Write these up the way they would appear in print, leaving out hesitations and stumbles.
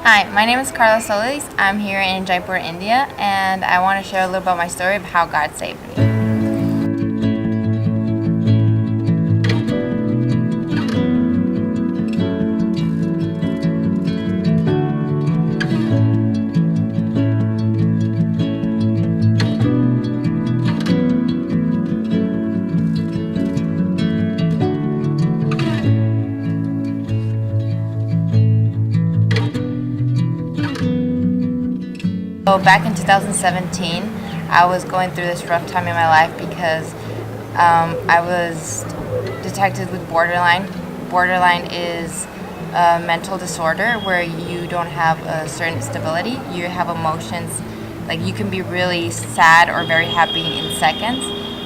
Hi, my name is Carla Solis. I'm here in Jaipur, India, and I want to share a little about my story of how God saved me. So back in 2017, I was going through this rough time in my life because I was detected with borderline. Borderline is a mental disorder where you don't have a certain stability. You have emotions, like you can be really sad or very happy in seconds.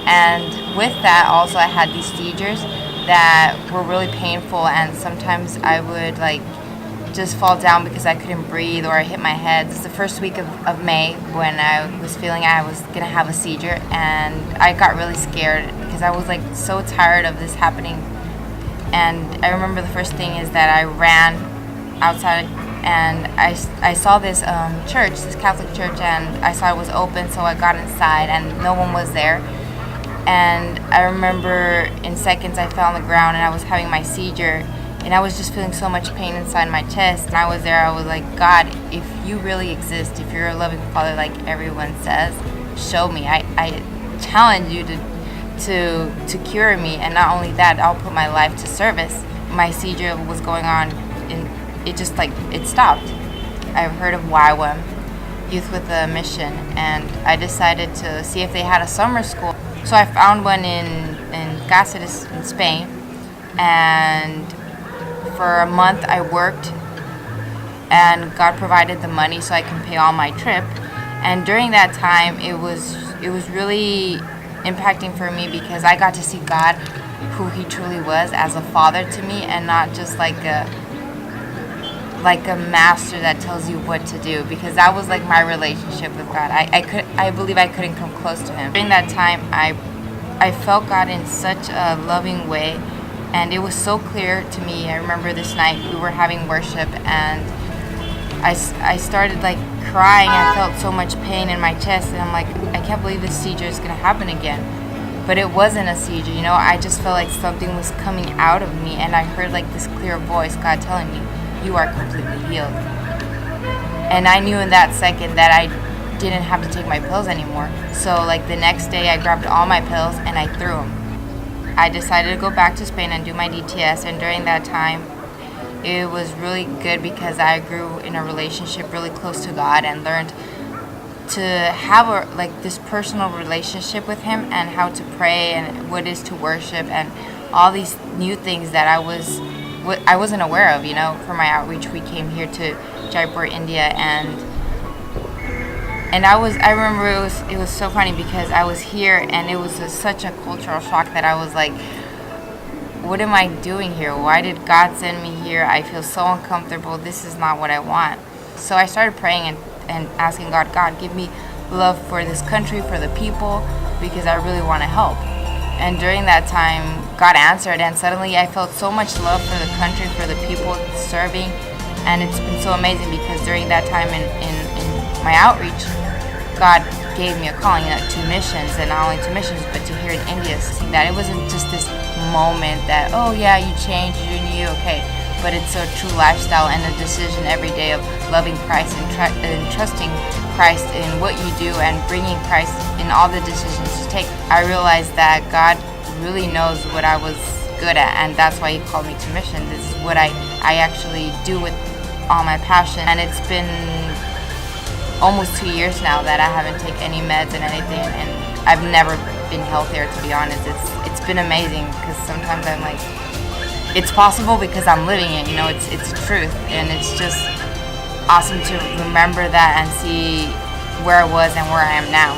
And with that, also I had these seizures that were really painful, and sometimes I would just fall down because I couldn't breathe or I hit my head. It's the first week of May when I was feeling I was gonna have a seizure, and I got really scared because I was so tired of this happening. And I remember the first thing is that I ran outside and I saw this church, this Catholic church, and I saw it was open, so I got inside and no one was there. And I remember in seconds I fell on the ground and I was having my seizure. And I was just feeling so much pain inside my chest. And I was there, I was like, God, if you really exist, if you're a loving Father like everyone says, show me. I challenge you to cure me. And not only that, I'll put my life to service. My seizure was going on, and it just it stopped. I've heard of YWAM, Youth with a Mission, and I decided to see if they had a summer school. So I found one in Cáceres in Spain, and for a month I worked, and God provided the money so I can pay all my trip. And during that time it was really impacting for me because I got to see God, who He truly was, as a father to me, and not just like a master that tells you what to do, because that was my relationship with God. I believe I couldn't come close to Him. During that time I felt God in such a loving way. And it was so clear to me. I remember this night we were having worship, and I started crying. I felt so much pain in my chest, and I'm like, I can't believe this seizure is gonna happen again. But it wasn't a seizure, I just felt like something was coming out of me, and I heard this clear voice, God telling me, you are completely healed. And I knew in that second that I didn't have to take my pills anymore. So the next day I grabbed all my pills and I threw them. I decided to go back to Spain and do my DTS, and during that time it was really good because I grew in a relationship really close to God and learned to have this personal relationship with Him, and how to pray, and what is to worship, and all these new things that I wasn't aware of. For my outreach, we came here to Jaipur, India, and I remember it was so funny because I was here and it was such a cultural shock that I was like, what am I doing here? Why did God send me here? I feel so uncomfortable. This is not what I want. So I started praying and asking God, give me love for this country, for the people, because I really want to help. And during that time, God answered, and suddenly I felt so much love for the country, for the people serving. And it's been so amazing because during that time in my outreach, God gave me a calling to missions, and not only to missions, but to here in India. So that it wasn't just this moment that, oh yeah, you changed, you're new, okay. But it's a true lifestyle and a decision every day of loving Christ and trusting Christ in what you do, and bringing Christ in all the decisions you take. I realized that God really knows what I was good at, and that's why He called me to missions. This is what I actually do with all my passion. And it's been almost 2 years now that I haven't taken any meds and anything, and I've never been healthier, to be honest. It's been amazing because sometimes I'm like, it's possible because I'm living it, it's truth, and it's just awesome to remember that and see where I was and where I am now.